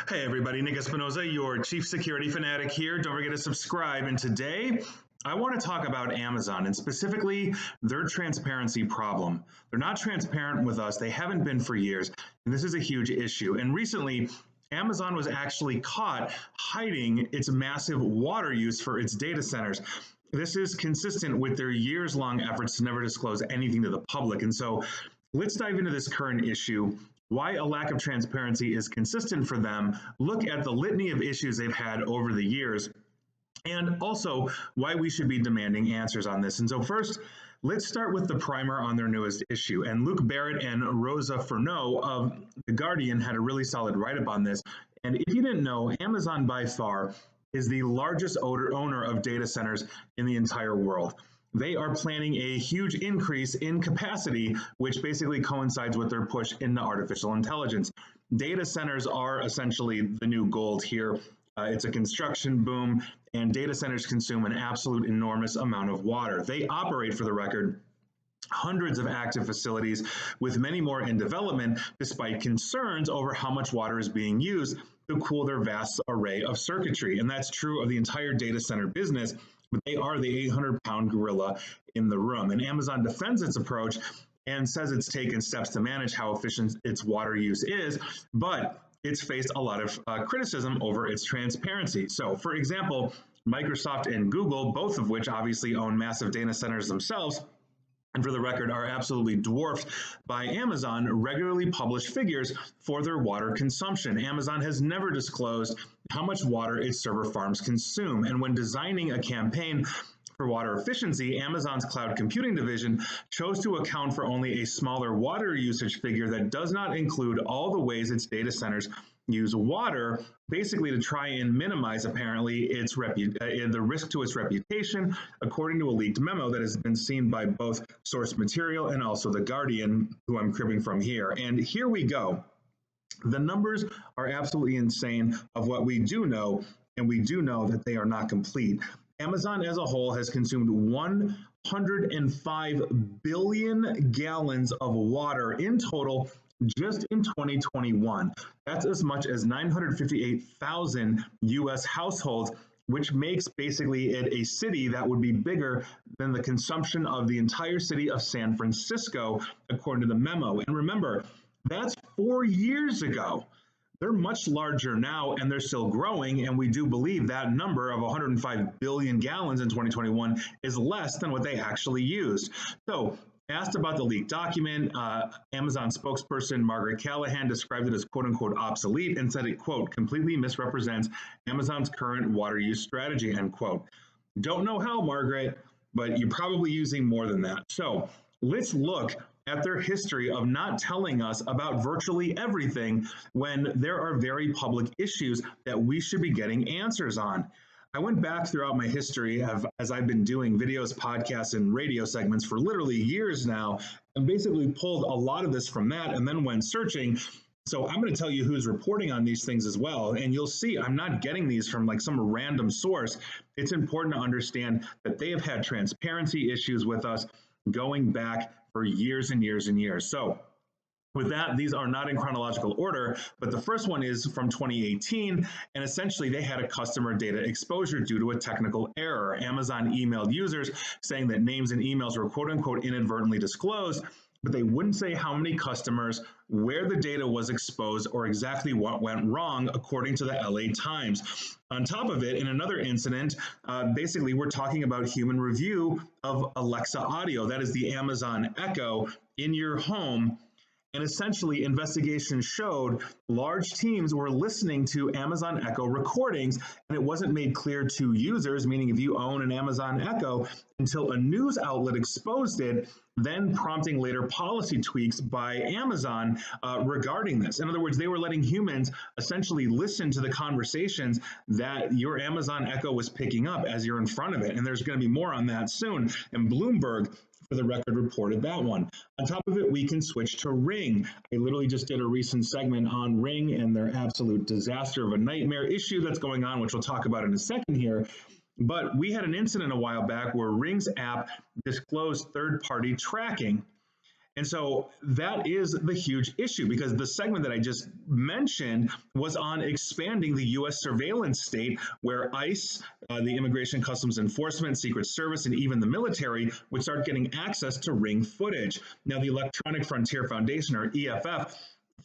Hey everybody, Nick Espinoza, your chief security fanatic here. Don't forget to subscribe. And today, I want to talk about Amazon and specifically their transparency problem. They're not transparent with us. They haven't been for years. And this is a huge issue. And recently, Amazon was actually caught hiding its massive water use for its data centers. This is consistent with their years-long efforts to never disclose anything to the public. And so let's dive into this current issue, why a lack of transparency is consistent for them, look at the litany of issues they've had over the years, and also why we should be demanding answers on this. And so first, let's start with the primer on their newest issue. And Luke Barrett and Rosa Furneaux of The Guardian had a really solid write-up on this. And if you didn't know, Amazon by far is the largest owner of data centers in the entire world. They are planning a huge increase in capacity, which basically coincides with their push into artificial intelligence. Data centers are essentially the new gold here. It's a construction boom, and data centers consume an absolute enormous amount of water. They operate, for the record, hundreds of active facilities, with many more in development, despite concerns over how much water is being used to cool their vast array of circuitry. And that's true of the entire data center business, but they are the 800-pound gorilla in the room. And Amazon defends its approach and says it's taken steps to manage how efficient its water use is, but it's faced a lot of criticism over its transparency. So, for example, Microsoft and Google, both of which obviously own massive data centers themselves, and for the record are absolutely dwarfed by Amazon, regularly publish figures for their water consumption. Amazon has never disclosed how much water its server farms consume. And when designing a campaign for water efficiency, Amazon's cloud computing division chose to account for only a smaller water usage figure that does not include all the ways its data centers use water, basically to try and minimize, apparently, the risk to its reputation, according to a leaked memo that has been seen by both source material and also The Guardian, who I'm cribbing from here. And here we go. The numbers are absolutely insane of what we do know, and we do know that they are not complete. Amazon as a whole has consumed 105 billion gallons of water in total just in 2021. That's as much as 958,000 US households, which makes basically it a city that would be bigger than the consumption of the entire city of San Francisco, according to the memo. And remember, that's 4 years ago. They're much larger now, and they're still growing, and we do believe that number of 105 billion gallons in 2021 is less than what they actually used. So, asked about the leaked document, Amazon spokesperson Margaret Callahan described it as quote-unquote obsolete and said it, quote, completely misrepresents Amazon's current water use strategy, end quote. Don't know how, Margaret, but you're probably using more than that. So let's look at their history of not telling us about virtually everything when there are very public issues that we should be getting answers on. I went back throughout my history as I've been doing videos, podcasts, and radio segments for literally years now, and basically pulled a lot of this from that and then went searching. So I'm going to tell you who's reporting on these things as well. And you'll see I'm not getting these from like some random source. It's important to understand that they have had transparency issues with us going back for years and years and years. So with that, these are not in chronological order, but the first one is from 2018, and essentially they had a customer data exposure due to a technical error. Amazon emailed users saying that names and emails were quote-unquote inadvertently disclosed, but they wouldn't say how many customers, where the data was exposed, or exactly what went wrong, according to the LA Times. On top of it, in another incident, basically we're talking about human review of Alexa audio. That is the Amazon Echo in your home. And essentially, investigations showed large teams were listening to Amazon Echo recordings, and it wasn't made clear to users, meaning if you own an Amazon Echo, until a news outlet exposed it, then prompting later policy tweaks by Amazon regarding this. In other words, they were letting humans essentially listen to the conversations that your Amazon Echo was picking up as you're in front of it. And there's going to be more on that soon. And Bloomberg, for the record, reported that one. On top of it, we can switch to Ring. I literally just did a recent segment on Ring and their absolute disaster of a nightmare issue that's going on, which we'll talk about in a second here. But we had an incident a while back where Ring's app disclosed third-party tracking. And so that is the huge issue, because the segment that I just mentioned was on expanding the US surveillance state, where ICE, the Immigration Customs Enforcement, Secret Service, and even the military would start getting access to Ring footage. Now, the Electronic Frontier Foundation, or EFF,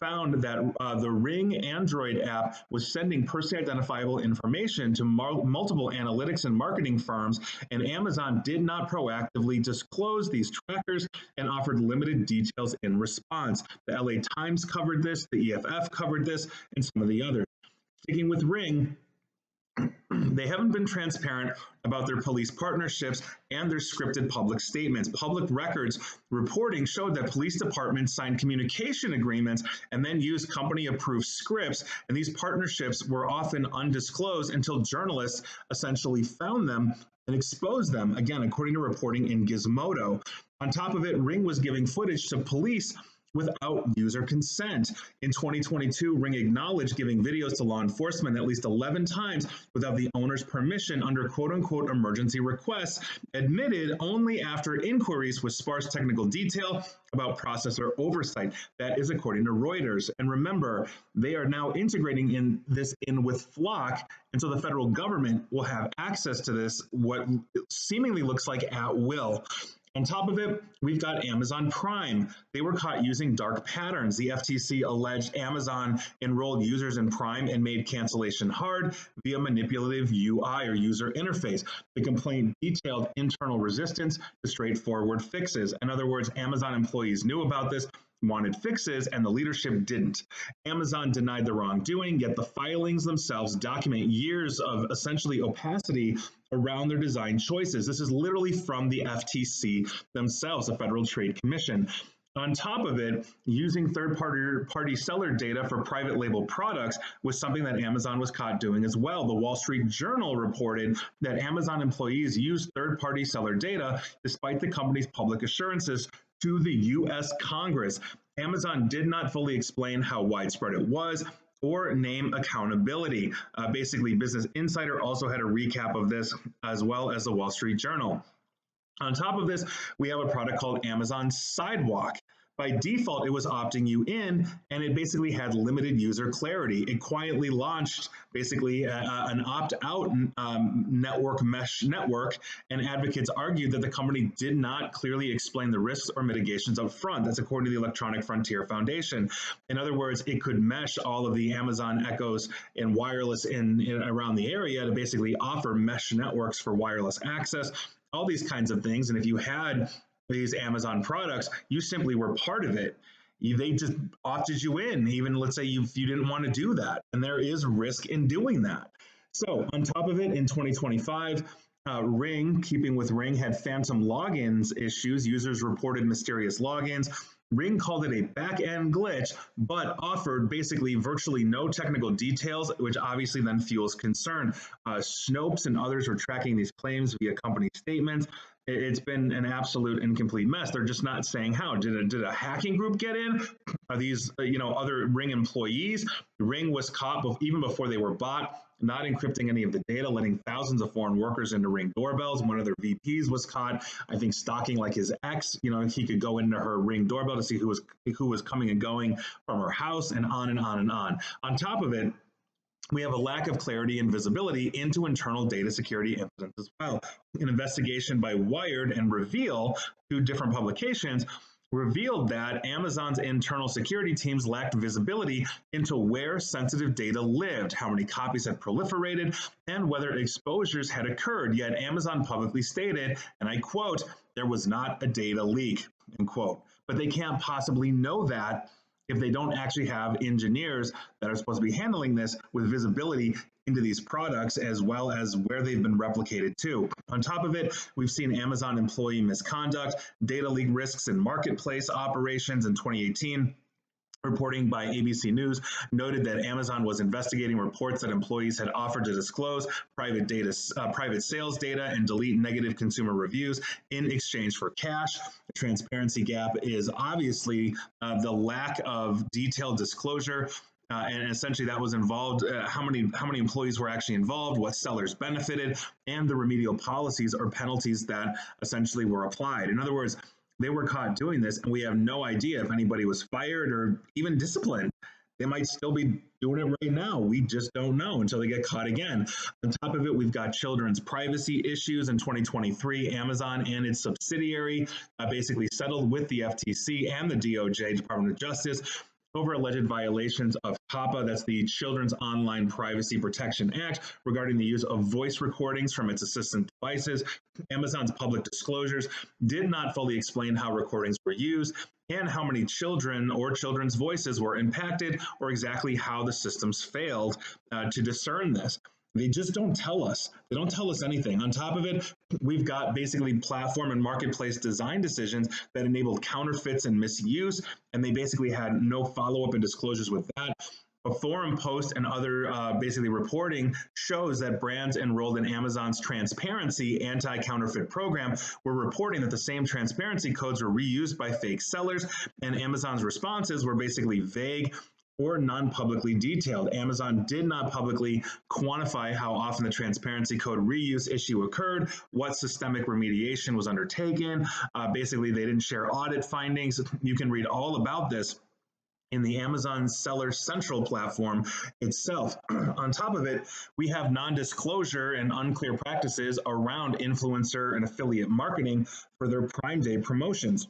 found that the Ring Android app was sending personally identifiable information to multiple analytics and marketing firms, and Amazon did not proactively disclose these trackers and offered limited details in response. The LA Times covered this, the EFF covered this, and some of the others. Sticking with Ring, they haven't been transparent about their police partnerships and their scripted public statements. Public records reporting showed that police departments signed communication agreements and then used company-approved scripts, and these partnerships were often undisclosed until journalists essentially found them and exposed them, again, according to reporting in Gizmodo. On top of it, Ring was giving footage to police without user consent. In 2022, Ring acknowledged giving videos to law enforcement at least 11 times without the owner's permission under quote-unquote emergency requests, admitted only after inquiries with sparse technical detail about processor oversight. That is according to Reuters. And remember, they are now integrating this in with Flock, and so the federal government will have access to this, what seemingly looks like at will. On top of it, we've got Amazon Prime. They were caught using dark patterns. The FTC alleged Amazon enrolled users in Prime and made cancellation hard via manipulative UI, or user interface. The complaint detailed internal resistance to straightforward fixes. In other words, Amazon employees knew about this, wanted fixes, and the leadership didn't. Amazon denied the wrongdoing, yet the filings themselves document years of essentially opacity around their design choices. This is literally from the FTC themselves, the Federal Trade Commission. On top of it, using third-party seller data for private label products was something that Amazon was caught doing as well. The Wall Street Journal reported that Amazon employees used third-party seller data despite the company's public assurances to the US Congress. Amazon did not fully explain how widespread it was or name accountability. Basically, Business Insider also had a recap of this, as well as the Wall Street Journal. On top of this, we have a product called Amazon Sidewalk. By default, it was opting you in, and it basically had limited user clarity. It quietly launched basically an opt-out mesh network, and advocates argued that the company did not clearly explain the risks or mitigations up front. That's according to the Electronic Frontier Foundation. In other words, it could mesh all of the Amazon Echoes and wireless in around the area to basically offer mesh networks for wireless access, all these kinds of things. And if you had these Amazon products, you simply were part of it. They just opted you in, even let's say you didn't want to do that. And there is risk in doing that. So on top of it, in 2025, Ring, keeping with Ring, had phantom logins issues. Users reported mysterious logins. Ring called it a back-end glitch, but offered basically virtually no technical details, which obviously then fuels concern. Snopes and others are tracking these claims via company statements. It's been an absolute incomplete mess. They're just not saying how. Did a hacking group get in? Are these other Ring employees? Ring was caught even before they were bought, not encrypting any of the data, letting thousands of foreign workers into Ring doorbells. One of their VPs was caught, I think, stalking like his ex. He could go into her Ring doorbell to see who was coming and going from her house, and on and on and on. On top of it, we have a lack of clarity and visibility into internal data security incidents as well. An investigation by Wired and Reveal, two different publications, revealed that Amazon's internal security teams lacked visibility into where sensitive data lived, how many copies had proliferated, and whether exposures had occurred. Yet Amazon publicly stated, and I quote, "There was not a data leak," end quote. But they can't possibly know that if they don't actually have engineers that are supposed to be handling this with visibility into these products, as well as where they've been replicated to. On top of it, we've seen Amazon employee misconduct, data leak risks in marketplace operations in 2018. Reporting by ABC News noted that Amazon was investigating reports that employees had offered to disclose private sales data and delete negative consumer reviews in exchange for cash. The transparency gap is obviously the lack of detailed disclosure. And essentially that was involved, how many employees were actually involved, what sellers benefited, and the remedial policies or penalties that essentially were applied. In other words, they were caught doing this, and we have no idea if anybody was fired or even disciplined. They might still be doing it right now. We just don't know until they get caught again. On top of it, we've got children's privacy issues. In 2023, Amazon and its subsidiary basically settled with the FTC and the DOJ, Department of Justice, over alleged violations of COPPA, that's the Children's Online Privacy Protection Act, regarding the use of voice recordings from its assistant devices. Amazon's public disclosures did not fully explain how recordings were used and how many children or children's voices were impacted, or exactly how the systems failed to discern this. They just don't tell us. They don't tell us anything. On top of it, we've got basically platform and marketplace design decisions that enabled counterfeits and misuse, and they basically had no follow-up and disclosures with that. A forum post and other basically reporting shows that brands enrolled in Amazon's transparency anti-counterfeit program were reporting that the same transparency codes were reused by fake sellers, and Amazon's responses were basically vague or non-publicly detailed. Amazon did not publicly quantify how often the transparency code reuse issue occurred, what systemic remediation was undertaken. Basically, they didn't share audit findings. You can read all about this in the Amazon Seller Central platform itself. On top of it, we have non-disclosure and unclear practices around influencer and affiliate marketing for their Prime Day promotions.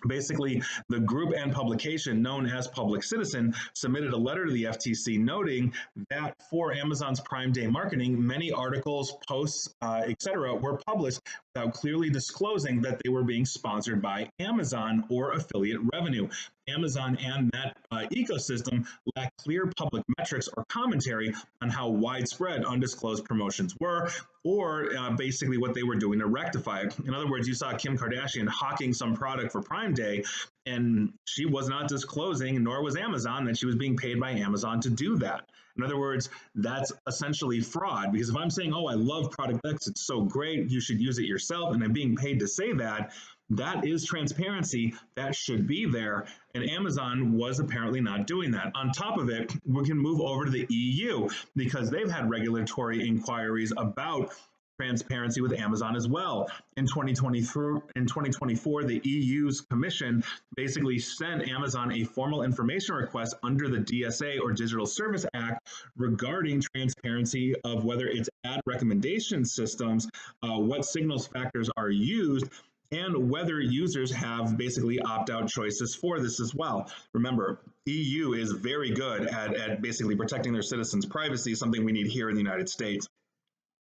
Basically, the group and publication known as Public Citizen submitted a letter to the FTC noting that for Amazon's Prime Day marketing, many articles, posts, etc., were published without clearly disclosing that they were being sponsored by Amazon or affiliate revenue. Amazon and that ecosystem lack clear public metrics or commentary on how widespread undisclosed promotions were, or basically what they were doing to rectify it. In other words, you saw Kim Kardashian hawking some product for Prime Day, and she was not disclosing, nor was Amazon, that she was being paid by Amazon to do that. In other words, that's essentially fraud, because if I'm saying, oh, I love product X, it's so great, you should use it yourself, and I'm being paid to say that, that is transparency. That should be there. And Amazon was apparently not doing that. On top of it, we can move over to the EU because they've had regulatory inquiries about transparency with Amazon as well. In 2024, the EU's Commission basically sent Amazon a formal information request under the DSA, or Digital Service Act, regarding transparency of whether its ad recommendation systems, what signals factors are used, and whether users have basically opt-out choices for this as well. Remember, EU is very good at basically protecting their citizens' privacy, something we need here in the United States.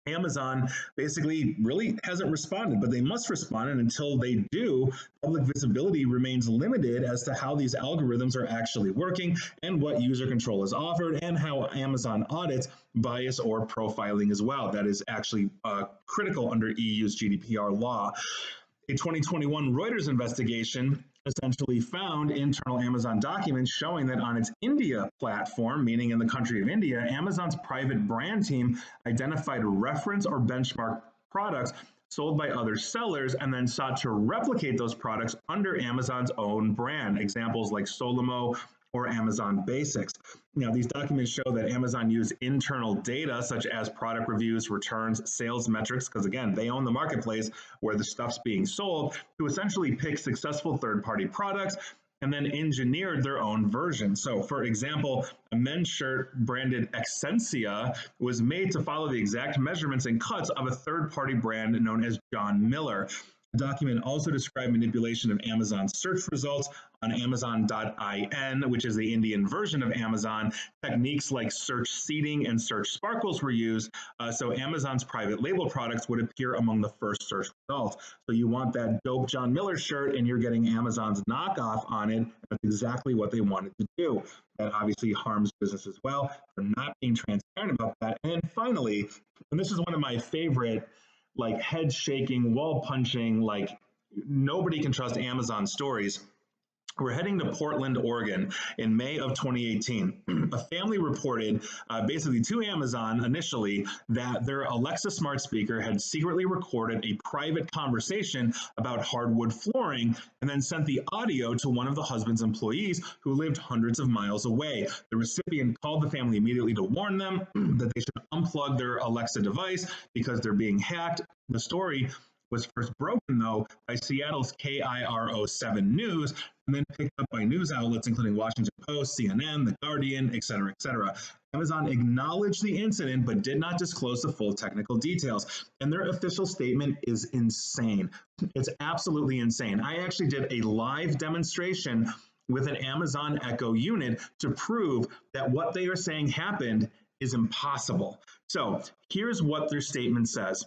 Amazon basically really hasn't responded, but they must respond, and until they do, public visibility remains limited as to how these algorithms are actually working and what user control is offered, and how Amazon audits bias or profiling as well. That is actually critical under EU's GDPR law. A 2021 Reuters investigation essentially found internal Amazon documents showing that on its India platform, meaning in the country of India, Amazon's private brand team identified reference or benchmark products sold by other sellers and then sought to replicate those products under Amazon's own brand. Examples like Solomo or Amazon Basics. Now, these documents show that Amazon used internal data such as product reviews, returns, sales metrics, because again, they own the marketplace where the stuff's being sold, to essentially pick successful third-party products and then engineered their own version. So, for example, a men's shirt branded Essentia was made to follow the exact measurements and cuts of a third-party brand known as John Miller. The document also described manipulation of Amazon's search results on Amazon.in, which is the Indian version of Amazon. Techniques like search seeding and search sparkles were used, so Amazon's private label products would appear among the first search results. So you want that dope John Miller shirt, and you're getting Amazon's knockoff on it. That's exactly what they wanted to do. That obviously harms business as well. They're not being transparent about that. And finally, and this is one of my favorite, like head shaking, wall punching, like nobody can trust Amazon stories. We're heading to Portland, Oregon in May of 2018. A family reported basically to Amazon initially that their Alexa smart speaker had secretly recorded a private conversation about hardwood flooring and then sent the audio to one of the husband's employees who lived hundreds of miles away. The recipient called the family immediately to warn them that they should unplug their Alexa device because they're being hacked. The story was first broken, though, by Seattle's KIRO7 News, and then picked up by news outlets including Washington Post, CNN, The Guardian, et cetera, et cetera. Amazon acknowledged the incident but did not disclose the full technical details. And their official statement is insane. It's absolutely insane. I actually did a live demonstration with an Amazon Echo unit to prove that what they are saying happened is impossible. So here's what their statement says.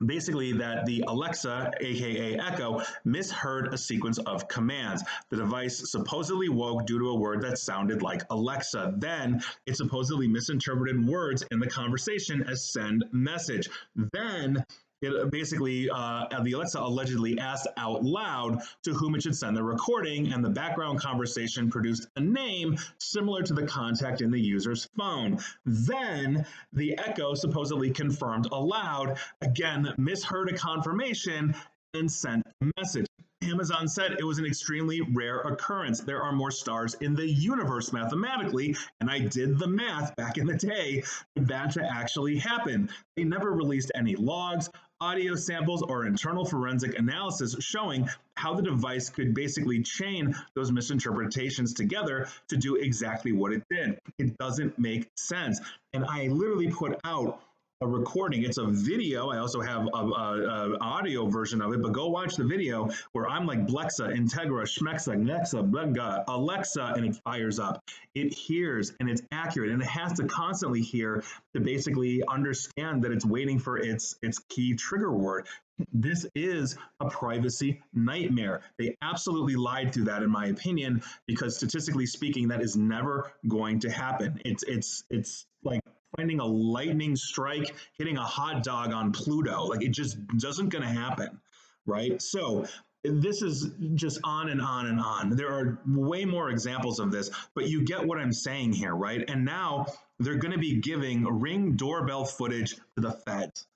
Basically, that the Alexa, aka Echo, misheard a sequence of commands. The device supposedly woke due to a word that sounded like Alexa. Then it supposedly misinterpreted words in the conversation as send message. Then it basically, the Alexa allegedly asked out loud to whom it should send the recording, and the background conversation produced a name similar to the contact in the user's phone. Then the Echo supposedly confirmed aloud, again, misheard a confirmation, and sent a message. Amazon said it was an extremely rare occurrence. There are more stars in the universe mathematically, and I did the math back in the day for that to actually happen. They never released any logs, audio samples, or internal forensic analysis showing how the device could basically chain those misinterpretations together to do exactly what it did. It doesn't make sense. And I literally put out a recording. It's a video. I also have a audio version of it, but go watch the video where I'm like Blexa, Integra, Schmexa, Nexa, Blega, Alexa, and it fires up. It hears and it's accurate, and it has to constantly hear to basically understand that it's waiting for its key trigger word. This is a privacy nightmare. They absolutely lied through that, in my opinion, because statistically speaking, that is never going to happen. It's like finding a lightning strike hitting a hot dog on Pluto. Like, it just doesn't going to happen, right? So this is just on and on and on. There are way more examples of this, but you get what I'm saying here, right? And now they're going to be giving Ring doorbell footage to the feds.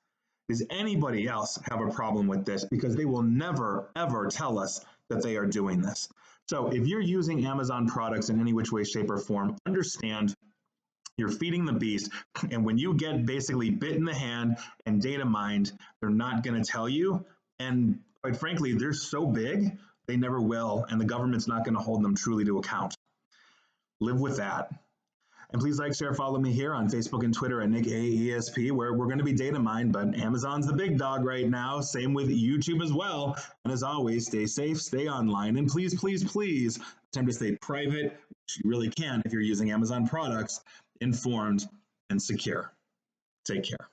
Does anybody else have a problem with this? Because they will never, ever tell us that they are doing this. So if you're using Amazon products in any which way, shape, or form, understand you're feeding the beast. And when you get basically bit in the hand and data mined, they're not going to tell you. And quite frankly, they're so big, they never will. And the government's not going to hold them truly to account. Live with that. And please like, share, follow me here on Facebook and Twitter at NickAESP, where we're going to be data mined, but Amazon's the big dog right now. Same with YouTube as well. And as always, stay safe, stay online, and please, please, please attempt to stay private, which you really can if you're using Amazon products, informed, and secure. Take care.